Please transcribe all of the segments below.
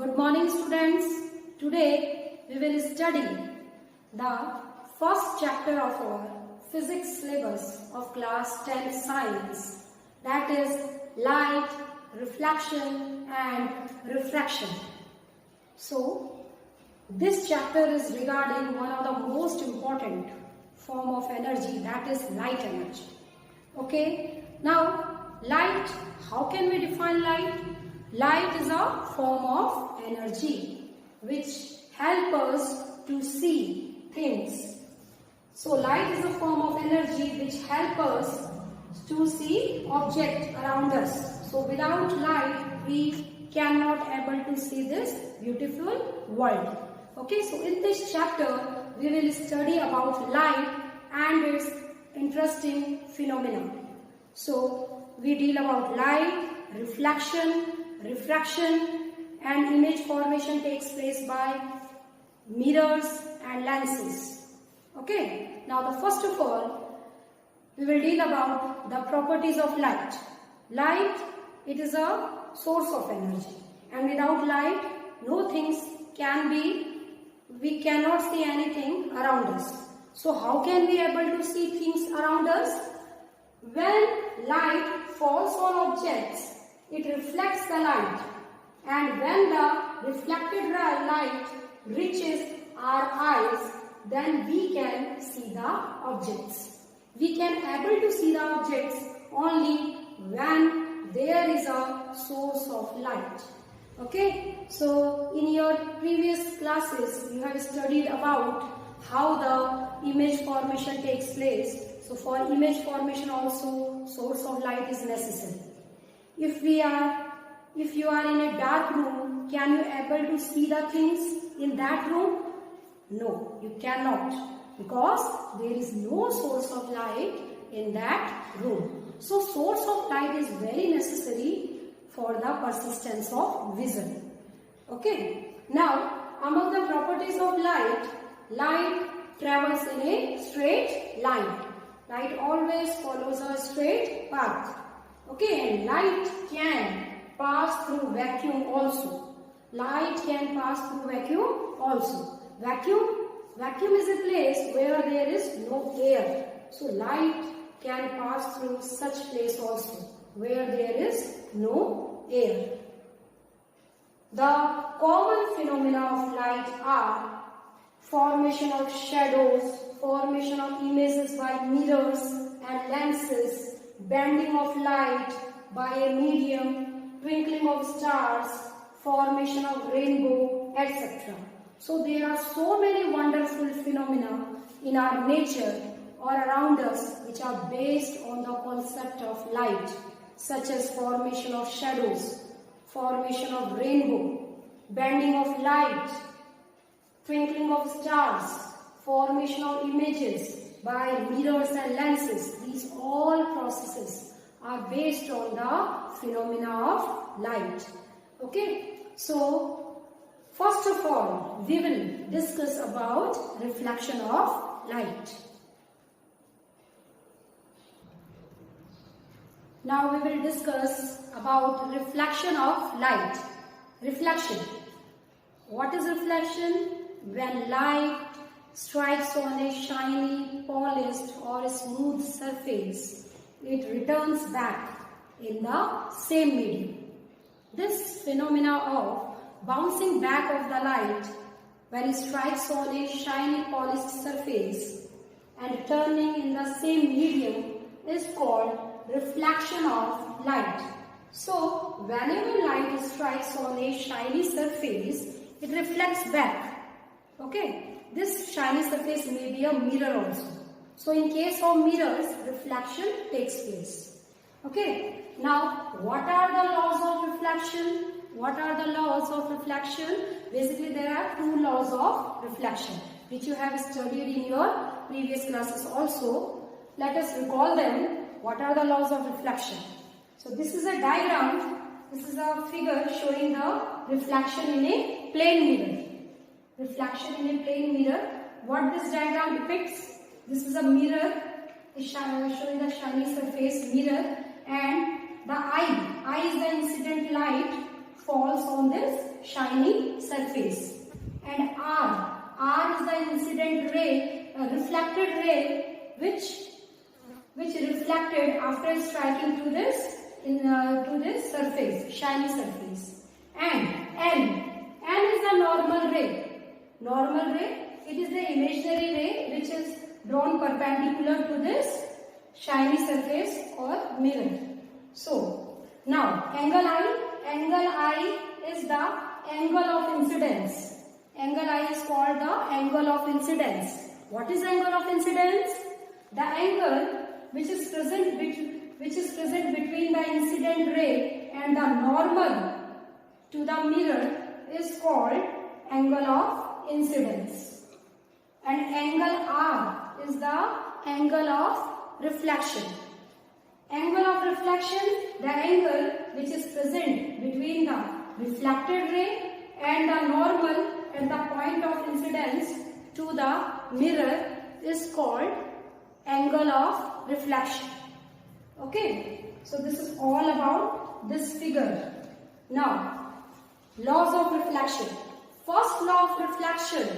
Good morning students. Today we will study the first chapter of our physics syllabus of class 10 science, that is light, reflection and refraction. So this chapter is regarding one of the most important form of energy, that is light energy. Okay, now light, how can we define light? Light is a form of energy which help us to see things. So light is a form of energy which help us to see objects around us. So without light we cannot able to see this beautiful world. Okay, so in this chapter we will study about light and its interesting phenomena. So we deal about light, reflection, refraction and image formation takes place by mirrors and lenses. Okay, now the first of all we will deal about the properties of light. Light, it is a source of energy, and without light no things can be, we cannot see anything around us. So how can we able to see things around us? When light falls on objects, it reflects the light, and when the reflected light reaches our eyes, then we can see the objects. We can able to see the objects only when there is a source of light. Okay, so in your previous classes you have studied about how the image formation takes place. So for image formation also source of light is necessary. If you are in a dark room, can you able to see the things in that room? No, you cannot, because there is no source of light in that room. So source of light is very necessary for the persistence of vision. Okay, now among the properties of light, light travels in a straight line. Light always follows a straight path. Okay, and light can pass through vacuum also. Light can pass through vacuum also. Vacuum is a place where there is no air. So light can pass through such place also, where there is no air. The common phenomena of light are formation of shadows, formation of images by mirrors and lenses, bending of light by a medium, twinkling of stars, formation of rainbow, etc. So there are so many wonderful phenomena in our nature or around us which are based on the concept of light, such as formation of shadows, formation of rainbow, bending of light, twinkling of stars, formation of images by mirrors and lenses. These all processes are based on the phenomena of light. Okay, so first of all we will discuss about reflection of light. Now we will discuss about reflection of light. Reflection. What is reflection? When light strikes on a shiny, polished or smooth surface, it returns back in the same medium. This phenomena of bouncing back of the light when it strikes on a shiny, polished surface and returning in the same medium is called reflection of light. So whenever light strikes on a shiny surface, it reflects back. Okay, this shiny surface may be a mirror also. So in case of mirrors, reflection takes place. Okay, now what are the laws of reflection? What are the laws of reflection? Basically there are two laws of reflection which you have studied in your previous classes also. Let us recall them. What are the laws of reflection? So this is a diagram. This is a figure showing the reflection in a plane mirror. Reflection in a plane mirror. What this diagram depicts? This is a mirror showing the shiny surface mirror, and the eye is the incident light falls on this shiny surface. And R is the incident ray, reflected ray which reflected after striking to this surface, shiny surface. And N is the normal ray. Normal ray, it is the imaginary ray which is drawn perpendicular to this shiny surface or mirror. So now angle I is the angle of incidence. Angle I is called the angle of incidence. What is angle of incidence? The angle which is present between the incident ray and the normal to the mirror is called angle of incidence. And angle R is the angle of reflection. Angle of reflection, the angle which is present between the reflected ray and the normal at the point of incidence to the mirror is called angle of reflection. Okay, so this is all about this figure. Now, laws of reflection. First law of reflection,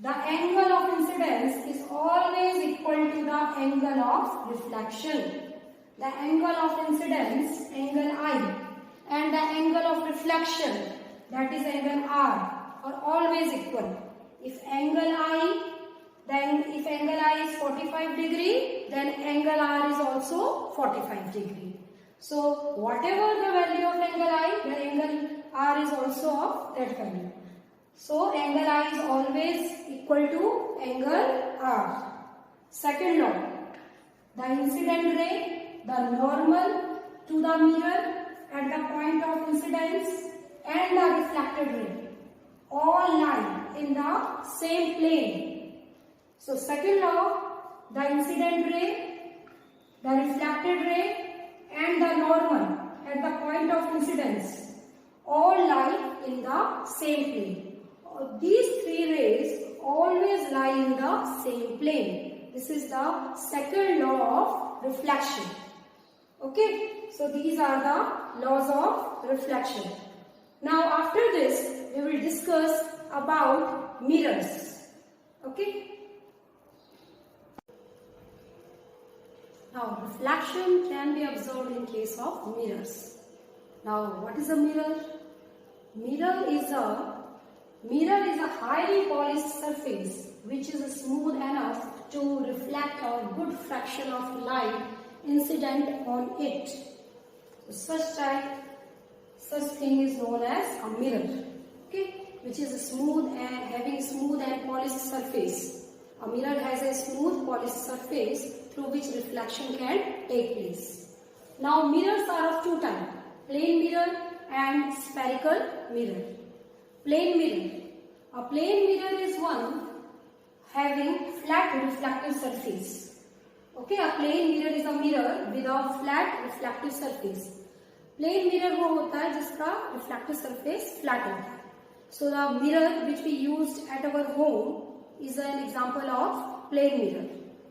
the angle of incidence is always equal to the angle of reflection. The angle of incidence, angle I, and the angle of reflection, that is angle R, are always equal. If angle I is 45 degree, then angle R is also 45 degree. So whatever the value of angle I, the angle R is also of that value. So angle I is always equal to angle R. Second law, the incident ray, the normal to the mirror at the point of incidence and the reflected ray all lie in the same plane. So second law, the incident ray, the reflected ray and the normal at the point of incidence all lie in the same plane. These three rays always lie in the same plane. This is the second law of reflection. Okay, so these are the laws of reflection. Now after this, we will discuss about mirrors. Okay. Now reflection can be observed in case of mirrors. Now what is a mirror? Mirror is a highly polished surface which is smooth enough to reflect a good fraction of light incident on it. So such thing is known as a mirror. Okay, which is having smooth and polished surface. A mirror has a smooth polished surface through which reflection can take place. Now mirrors are of two types, plane mirror and spherical mirror. Plane mirror. A plane mirror is one having flat reflective surface. Okay, a plane mirror is a mirror with a flat reflective surface. Plane mirror वो होता है जिसका reflective surface flat होता है. So the mirror which we used at our home is an example of plane mirror.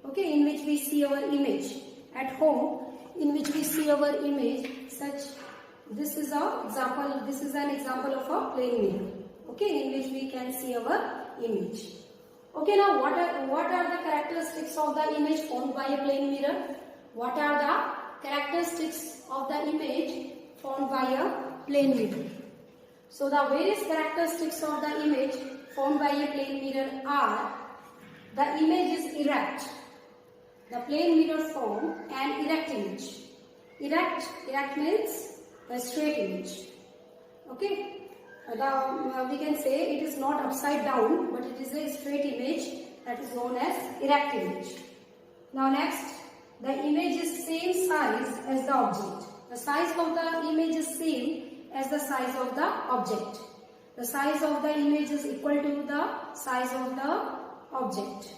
Okay, in which we see our image at home, in which we see our image such. This is an example of a plane mirror. Okay, in which we can see our image. Okay, now what are the characteristics of the image formed by a plane mirror? What are the characteristics of the image formed by a plane mirror? So the various characteristics of the image formed by a plane mirror are: the image is erect. The plane mirror form an erect image. Erect means a straight image. Okay. We can say it is not upside down, but it is a straight image, that is known as erect image. Now next, the image is same size as the object. The size of the image is same as the size of the object. The size of the image is equal to the size of the object.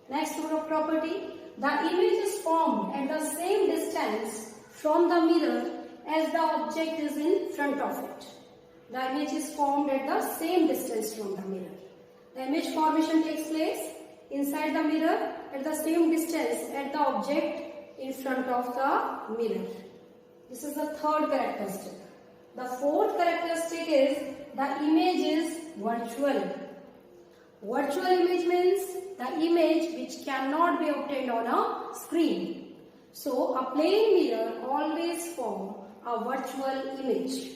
Next property, the image is formed at the same distance from the mirror as the object is in front of it. The image is formed at the same distance from the mirror. The image formation takes place inside the mirror at the same distance as the object in front of the mirror. This is the third characteristic. The fourth characteristic is the image is virtual. Virtual image means the image which cannot be obtained on a screen. So a plane mirror always forms a virtual image.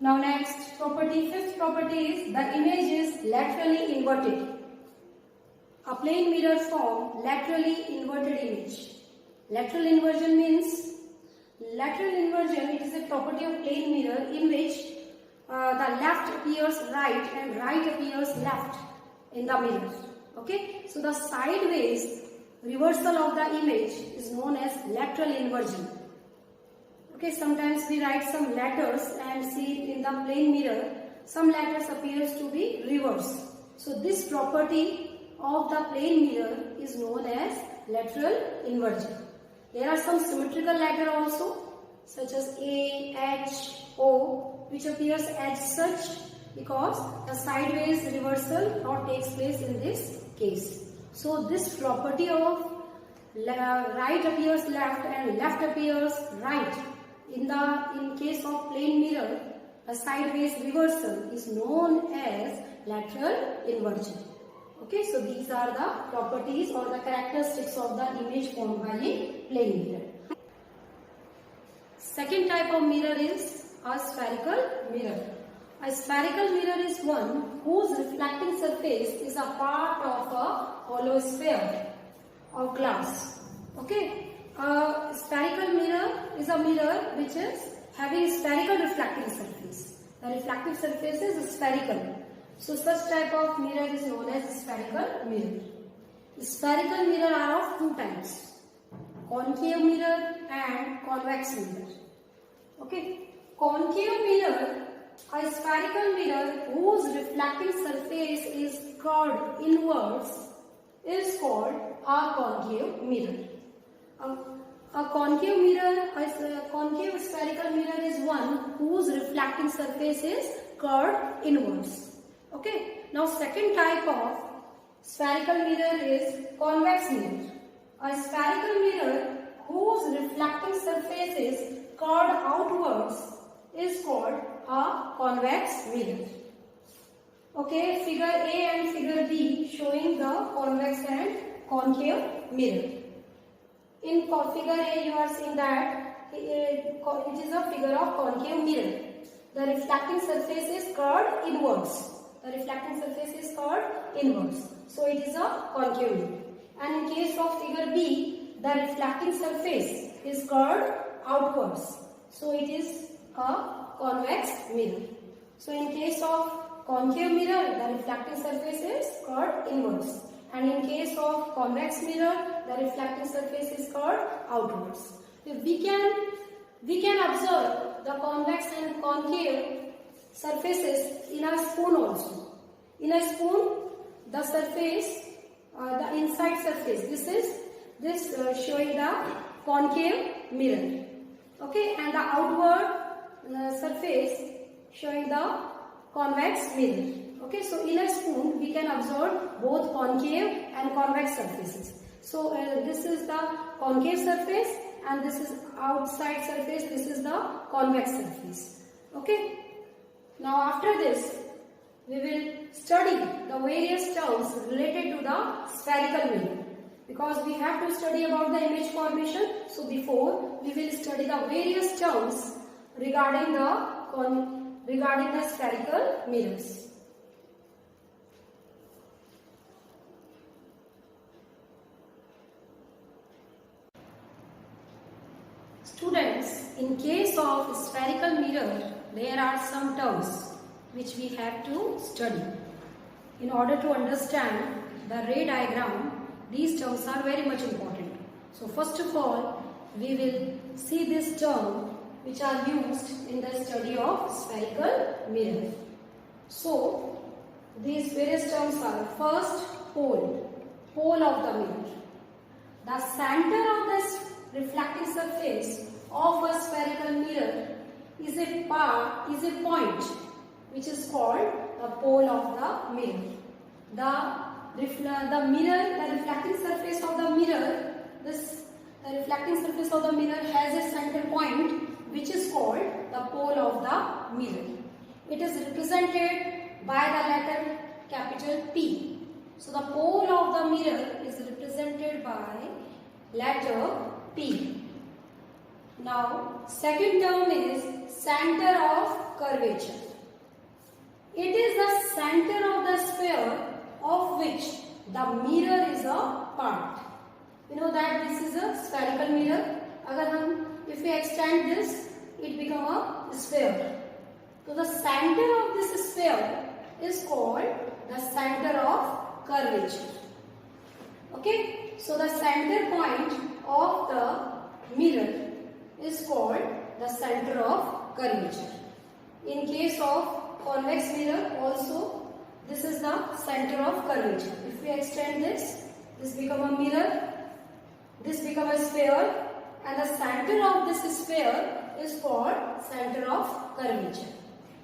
Now next property, fifth property is the image is laterally inverted. A plane mirror forms laterally inverted image. Lateral inversion means, it is a property of plane mirror in which the left appears right and right appears left in the mirror. Okay, so the sideways reversal of the image is known as lateral inversion. Okay, sometimes we write some letters and see in the plane mirror some letters appears to be reversed. So this property of the plane mirror is known as lateral inversion. There are some symmetrical letters also, such as A, H, O, which appears as such because the sideways reversal not takes place in this case. So this property of right appears left and left appears right in case of plane mirror, a sideways reversal is known as lateral inversion. Okay, so these are the properties or the characteristics of the image formed by a plane mirror. Second type of mirror is a spherical mirror. A spherical mirror is one whose reflecting surface is a part of a hollow sphere of glass. Okay, a spherical mirror is a mirror which is having spherical reflecting surface. The reflective surface is spherical. So such type of mirror is known as spherical mirror. Spherical mirror are of two types: concave mirror and convex mirror. Okay, concave mirror, a spherical mirror whose reflecting surface is curved inwards, is called a concave mirror. A concave mirror, a concave spherical mirror is one whose reflecting surface is curved inwards. Okay, now second type of spherical mirror is convex mirror. A spherical mirror whose reflecting surface is curved outwards is called a convex mirror. Okay, figure A and figure B showing the convex and concave mirror. In figure A you are seeing that it is a figure of concave mirror. The reflecting surface is curved inwards. The reflecting surface is curved inwards. So it is a concave mirror. And in case of figure B, the reflecting surface is curved outwards. So it is a convex mirror. So in case of concave mirror, the reflecting surface is curved inwards. And in case of convex mirror, the reflecting surface is curved outwards. We can observe the convex and concave surfaces in a spoon also. In a spoon, the surface, the inside surface, this showing the concave mirror. Okay, and the outward surface showing the convex mirror. Okay, so in a spoon we can observe both concave and convex surfaces. So this is the concave surface and this is outside surface, this is the convex surface. Okay, now after this we will study the various terms related to the spherical mirror, because we have to study about the image formation. So before we will study the various terms regarding the spherical mirrors. Students, in case of spherical mirror, there are some terms which we have to study. In order to understand the ray diagram, these terms are very much important. So first of all, we will see this term which are used in the study of spherical mirror. So these various terms are: first, pole of the mirror. The center of this reflecting surface of a spherical mirror is a point which is called the pole of the mirror. The reflecting surface of the mirror, the reflecting surface of the mirror has a center point which is called the pole of the mirror. it is represented by the letter capital P. So the pole of the mirror is represented by letter P. Now, second term is center of curvature. It is the center of the sphere of which the mirror is a part. You know that this is a spherical mirror. If we extend this, it becomes a sphere. So the center of this sphere is called the center of curvature. Okay. So the center point of the mirror is called the center of curvature. In case of convex mirror also, this is the center of curvature. If we extend this, this becomes a mirror, this becomes a sphere, and the center of this sphere is called center of curvature.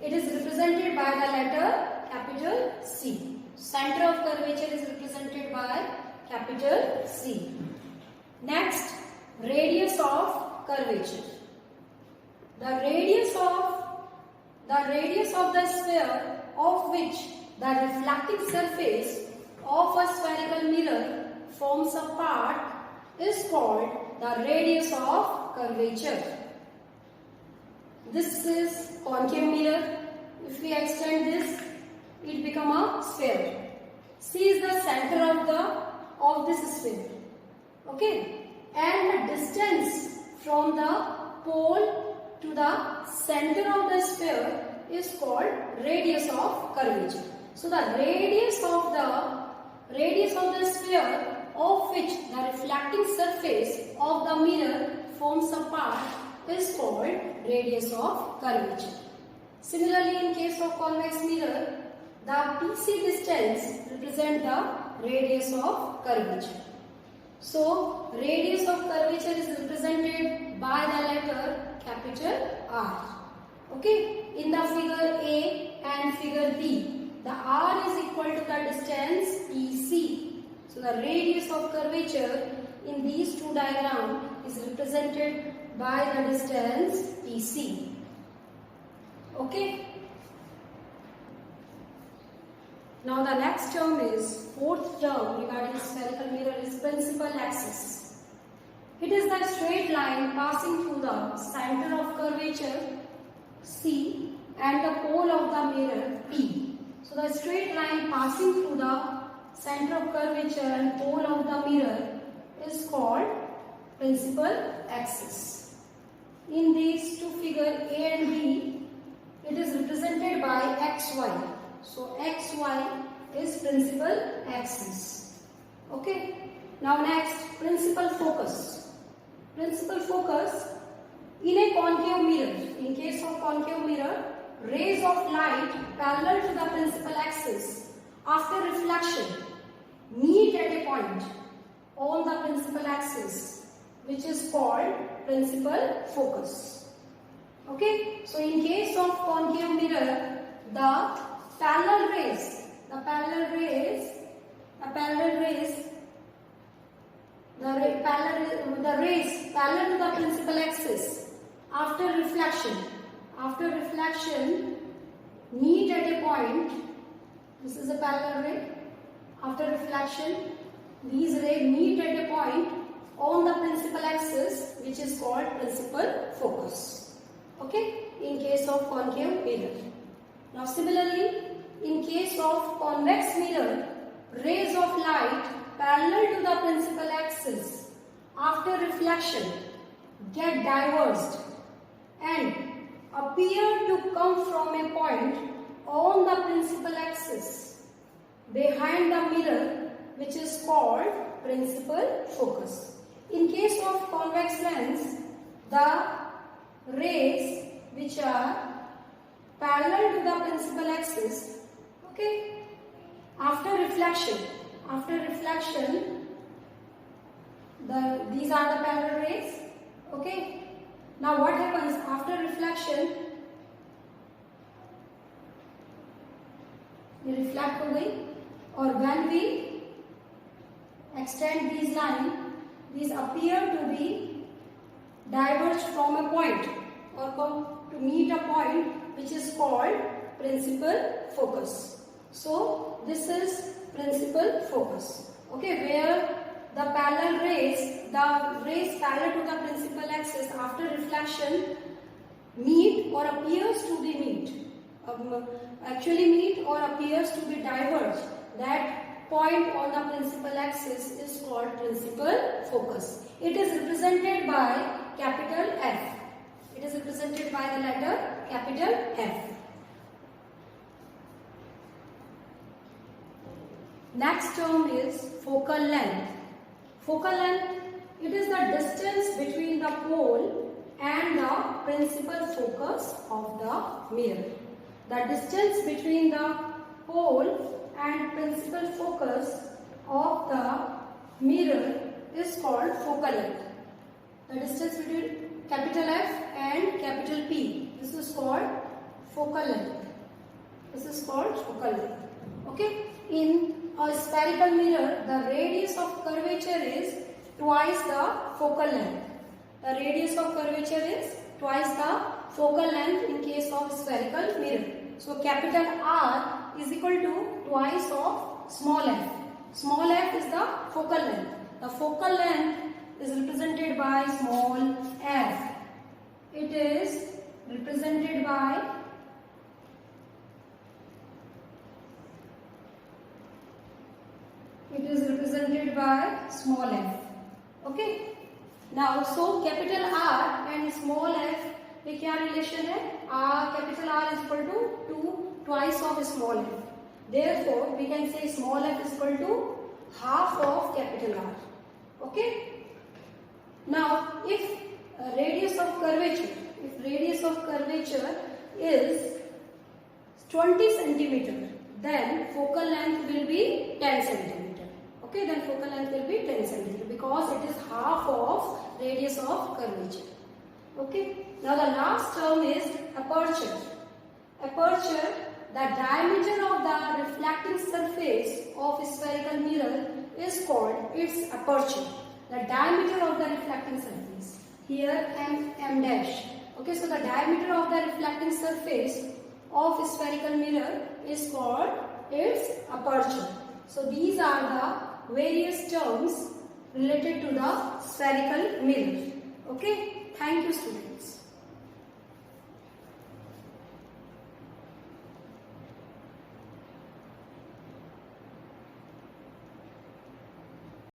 It is represented by the letter capital C. Center of curvature is represented by capital C. Next, radius of curvature. The radius of the sphere of which the reflecting surface of a spherical mirror forms a part is called the radius of curvature. This is concave mirror. If we extend this, it becomes a sphere. C is the center of this sphere. Okay, and the distance from the pole to the center of the sphere is called radius of curvature. So the radius of the sphere of which the reflecting surface of the mirror forms a part is called radius of curvature. Similarly, in case of convex mirror, the PC distance represents the radius of curvature. So, radius of curvature is represented by the letter capital R. Okay, in the figure A and figure B, the R is equal to the distance PC. So, the radius of curvature in these two diagrams is represented by the distance PC. Okay. Now the next term is, fourth term regarding spherical mirror is principal axis. It is the straight line passing through the center of curvature C and the pole of the mirror P. So the straight line passing through the center of curvature and pole of the mirror is called principal axis. In these two figures A and B, it is represented by XY. So XY is principal axis. Okay. Now next, principal focus. Principal focus in a concave mirror. In case of concave mirror, rays of light parallel to the principal axis after reflection meet at a point on the principal axis, which is called principal focus. Okay. So in case of concave mirror, the parallel rays parallel to the principal axis after reflection meet at a point. This is a parallel ray. After reflection, these rays meet at a point on the principal axis, which is called principal focus. Okay, in case of concave mirror. Now similarly, in case of convex mirror, rays of light parallel to the principal axis after reflection get diverged and appear to come from a point on the principal axis behind the mirror, which is called principal focus. In case of convex lens, the rays which are parallel to the principal axis, okay, after reflection, these are the parallel rays, okay. Now what happens after reflection? We reflect away, or when we extend these lines, these appear to be diverged from a point or come to meet a point which is called principal focus. So this is principal focus. Okay, where the parallel rays, the rays parallel to the principal axis after reflection meet or appears to be actually meet or appears to be diverged. That point on the principal axis is called principal focus. It is represented by capital F. It is represented by the letter capital F. Next term is focal length. Focal length, it is the distance between the pole and the principal focus of the mirror. The distance between the pole and principal focus of the mirror is called focal length. The distance between capital F and capital P, this is called focal length. This is called focal length. Okay. In a spherical mirror, the radius of curvature is twice the focal length. The radius of curvature is twice the focal length in case of spherical mirror. So capital R is equal to twice of small f. Small f is the focal length. The focal length is represented by small f. It is represented by small f. Okay. Now, so capital R and small f में क्या relation है? Capital R is equal to 2 twice of small f. Therefore, we can say small f is equal to half of capital R. Okay. Now, if radius of curvature is 20 centimeter, then focal length will be 10 centimeter. Okay, then focal length will be 10 centimeter because it is half of radius of curvature. Okay. Now the last term is aperture. Aperture, the diameter of the reflecting surface of a spherical mirror is called its aperture. The diameter of the reflecting surface. Here M dash. Okay, so the diameter of the reflecting surface of a spherical mirror is called its aperture. So these are the various terms related to the spherical mirror. Okay, thank you students.